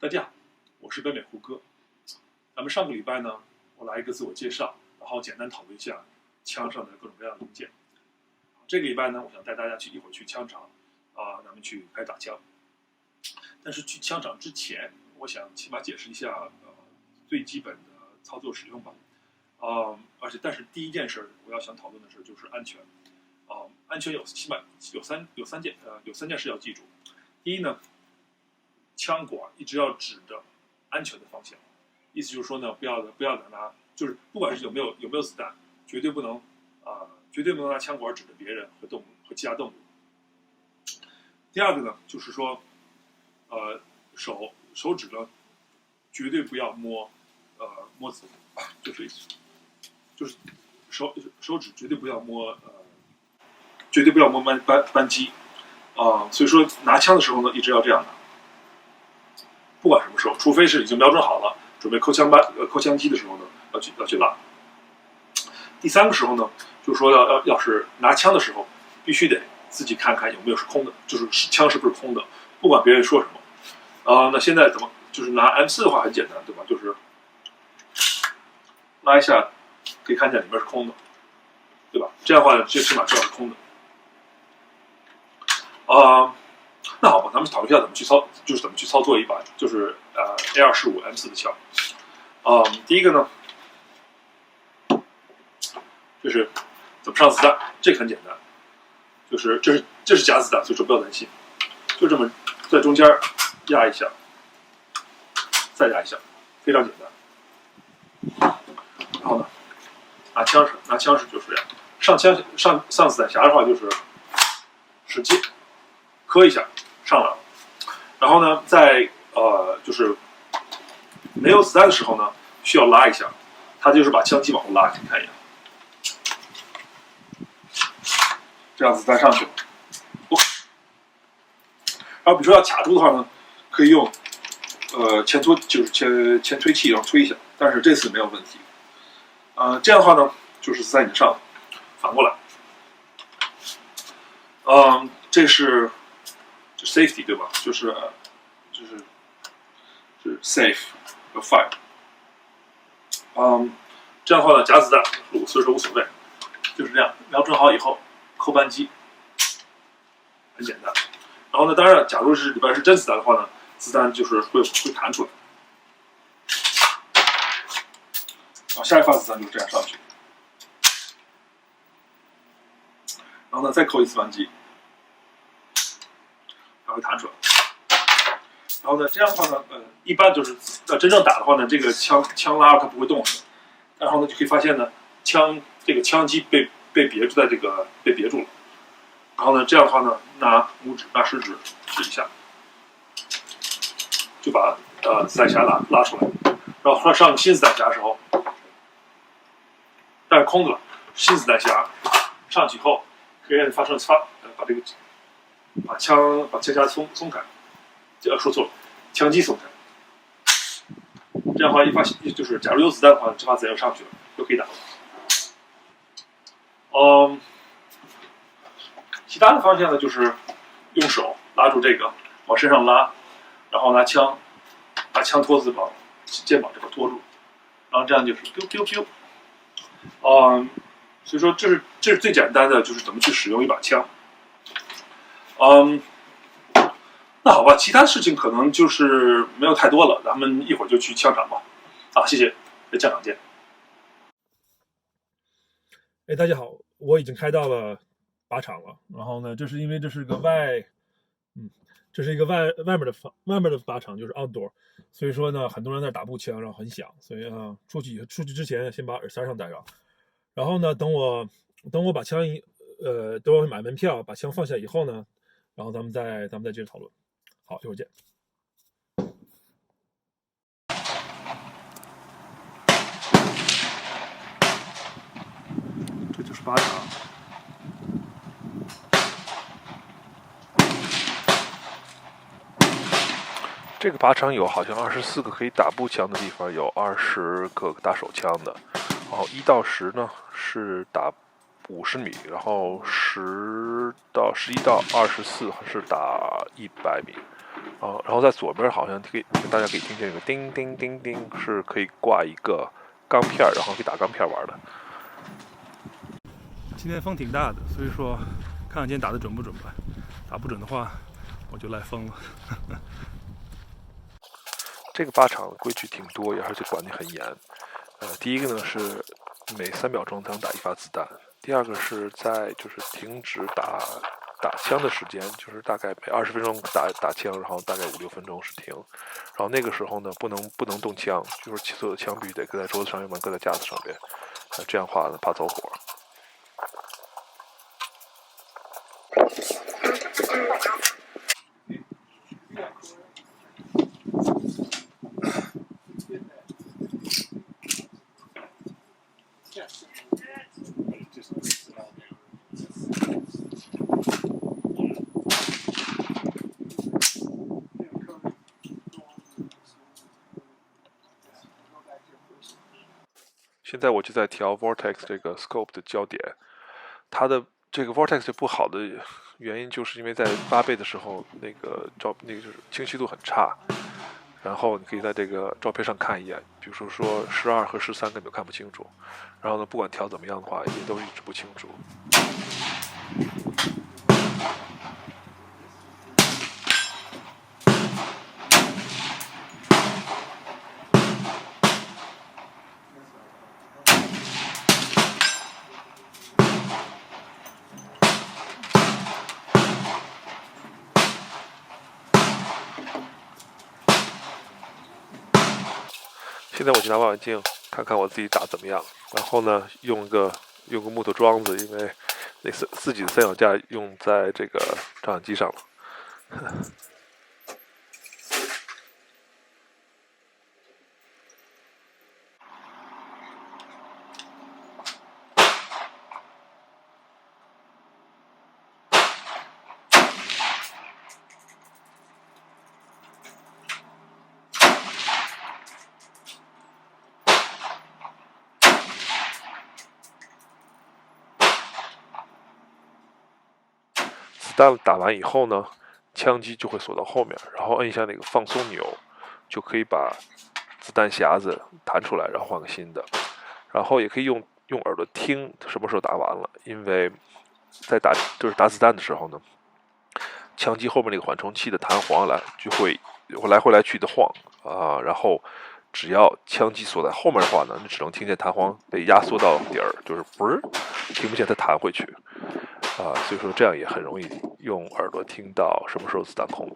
大家好，我是北美胡歌。咱们上个礼拜呢，我来一个自我介绍，然后简单讨论一下枪上的各种各样的零件。这个礼拜呢，我想带大家一会儿去枪厂咱们去开始打枪。但是去枪厂之前，我想起码解释一下最基本的操作使用吧。但是第一件事我要想讨论的事就是安全。安全起码有三件事要记住。第一呢，枪管一直要指着安全的方向，意思就是说呢，不要拿，就是不管是有没有子弹，绝对不能拿枪管指着别人和动物和其他动物。第二个呢，就是说，手指呢，绝对不要摸子，就是手指绝对不要摸扳机所以说拿枪的时候呢，一直要这样拿。不管什么时候，除非是已经瞄准好了，准备扣枪机的时候呢，要去拉。第三个时候呢，就是说要是拿枪的时候，必须得自己看看有没有是空的，就是枪是不是空的，不管别人说什么。那现在怎么就是拿 M4 的话很简单，对吧？就是拉一下，可以看见里面是空的，对吧？这样的话，最起码知道是空的。那好吧，咱们讨论一下怎么去操作一把就是A215 M4 的枪。第一个呢，就是怎么上子弹，这个很简单，就是这是假子弹，所以说不要担心，就这么在中间压一下，再压一下，非常简单。然后呢，拿枪时就是这样，上子弹匣的话就是使劲磕一下上来了，然后呢，在就是没有子弹的时候呢，需要拉一下，它就是把枪机往后拉，你看一眼，这样子弹上去了。然后比如说要卡住的话呢，可以用前推器然后推一下，但是这次没有问题。这样的话呢，就是子弹已经上了，反过来，这是 safety 对吧？就是 safe 和 fire。这样的话呢，夹子弹所以说无所谓，就是这样，瞄准好以后扣扳机，很简单。然后呢，当然，假如是里边是真子弹的话呢，子弹就是会弹出来。下一发子弹就是这样上去，然后呢再扣一次扳机，它会弹出来。然后呢，这样的话呢，一般就是真正打的话呢，这个枪拉它不会动的。然后呢，就可以发现呢，这个枪机被别住了。然后呢，这样的话呢，拿食指指一下，就把子弹匣拉出来。然后上新子弹匣的时候，但是空的了，新子弹匣上去以后，可以把枪匣松开。说错了，枪机松开。这样的话，一发就是假如有子弹的话，这发子弹又上去了，就可以打了。其他的方向呢，就是用手拉住这个，往身上拉，然后拿枪托子往肩膀这块托住，然后这样就是 biu biu biu。所以说这是最简单的，就是怎么去使用一把枪。那好吧，其他事情可能就是没有太多了，咱们一会儿就去枪场吧。谢谢，在枪场见。大家好，我已经开到了靶场了。然后呢，这是因为这是一个外面的靶场，就是 outdoor， 所以说呢，很多人在打步枪，然后很响，所以出去之前先把耳塞上戴上。然后呢，等我把枪等我买门票，把枪放下以后呢，然后咱们再接着讨论。好，一会儿见。这就是靶场。这个靶场有好像24个可以打步枪的地方，有20个打手枪的。然后1到10呢是打50米，然后11到24是打100米。然后在左边好像大家可以听见有个叮叮叮叮，是可以挂一个钢片，然后可以打钢片玩的。今天风挺大的，所以说看看今天打的准不准吧。打不准的话，我就赖疯了。这个靶场的规矩挺多，而且管得很严。第一个呢是每3秒钟才能打1发子弹，第二个是在就是停止打枪的时间，就是大概每20分钟打枪，然后大概5-6分钟是停。然后那个时候呢不能动枪，就是所有的枪必须得搁在桌子上，要不然搁在架子上边。这样的话呢怕走火。现在我就在调 Vortex 这个 Scope 的焦点，它的这个 Vortex 不好的原因就是因为在8倍的时候，那个就是清晰度很差。然后你可以在这个照片上看一眼，比如说12和13根本看不清楚。然后呢，不管调怎么样的话，也都一直不清楚。现在我去拿望远镜看看我自己打怎么样，然后呢用个木头桩子，因为那自己的三脚架用在这个照相机上了。子弹打完以后呢，枪机就会锁到后面，然后摁一下那个放松钮，就可以把子弹匣子弹出来，然后换个新的。然后也可以用耳朵听什么时候打完了，因为在打子弹的时候呢，枪机后面那个缓冲器的弹簧就会来回来去的晃然后只要枪机锁在后面的话呢，你只能听见弹簧被压缩到底儿，就是不是听不见它弹回去所以说这样也很容易用耳朵听到什么时候子弹空了。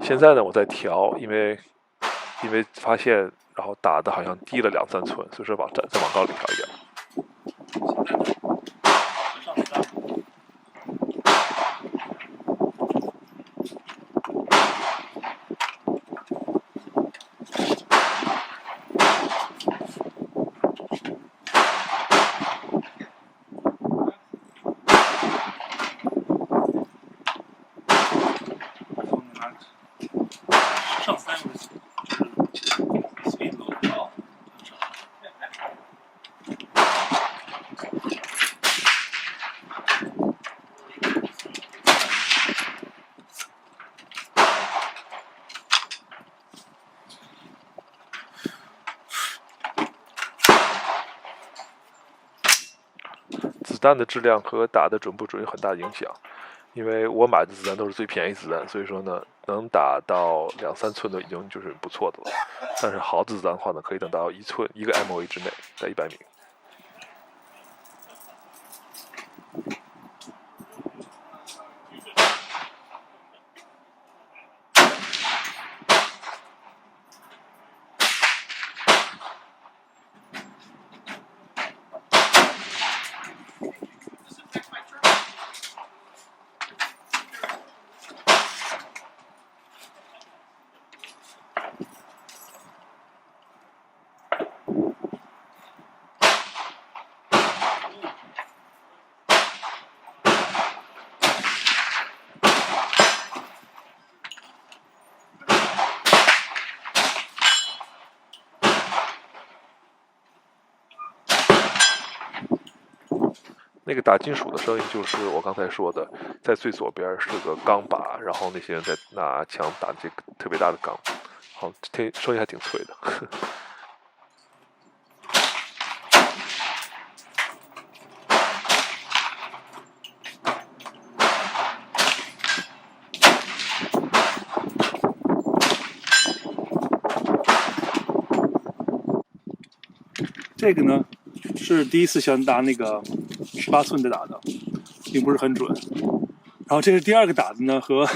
现在呢，我在调，因为发现然后打的好像低了2-3寸，所以说再往高里调一点。上3个就是 speed 都很高。子弹的质量和打的准不准有很大的影响，因为我买的子弹都是最便宜子弹，所以说呢，能打到2-3寸的已经就是不错的了。但是好的子弹的话呢，可以等到1寸1个 MOA 之内，在100米。那个打金属的声音就是我刚才说的，在最左边是个钢把，然后那些人在拿枪打这个特别大的钢，好，听声音还挺脆的。这个呢是第一次想打那个18寸的打的，并不是很准。然后这是第二个打的呢，和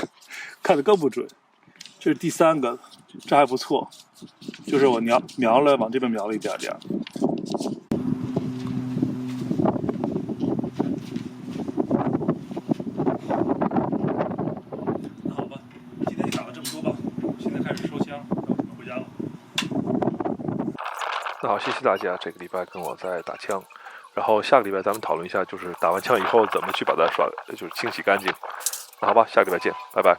看的更不准。这是第三个，这还不错，就是我瞄了往这边瞄了一点点。那好吧，今天就打了这么多吧，现在开始收枪，我们回家了。那好，谢谢大家这个礼拜跟我在打枪，然后下个礼拜咱们讨论一下，就是打完枪以后怎么去把它就是清洗干净。那好吧，下个礼拜见，拜拜。